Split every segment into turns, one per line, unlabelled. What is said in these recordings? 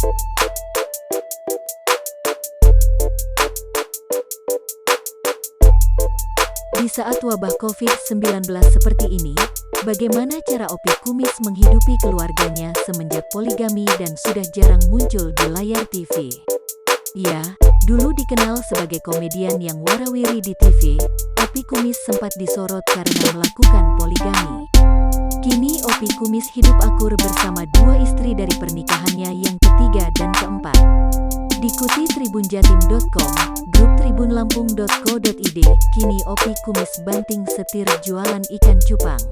Di saat wabah COVID-19 seperti ini, bagaimana cara Opi Kumis menghidupi keluarganya semenjak poligami dan sudah jarang muncul di layar TV? Ya, dulu dikenal sebagai komedian yang warawiri di TV, Opi Kumis sempat disorot karena melakukan poligami. Kini Opi Kumis hidup akur bersama dua istri dari pernikahannya yang ketiga dan keempat. Dikuti tribunjatim.com, grup tribunlampung.co.id, kini Opi Kumis banting setir jualan ikan cupang.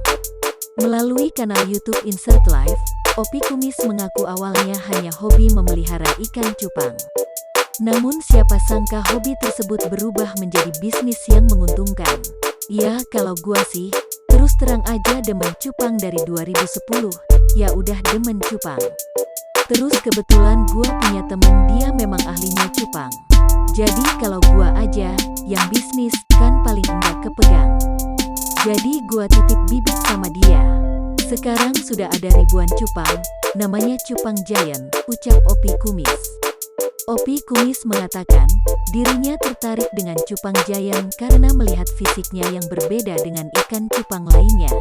Melalui kanal YouTube Insert Live, Opi Kumis mengaku awalnya hanya hobi memelihara ikan cupang. Namun siapa sangka hobi tersebut berubah menjadi bisnis yang menguntungkan. Ya kalau gua sih, terus terang aja demen cupang dari 2010, ya udah demen cupang. Terus kebetulan gua punya temen dia memang ahlinya cupang. Jadi kalau gua aja yang bisnis kan paling enggak kepegang. Jadi gua titip bibit sama dia. Sekarang sudah ada ribuan cupang, namanya cupang giant, ucap Opi Kumis. Opi Kumis mengatakan, dirinya tertarik dengan cupang giant karena melihat fisiknya yang berbeda dengan ikan cupang lainnya.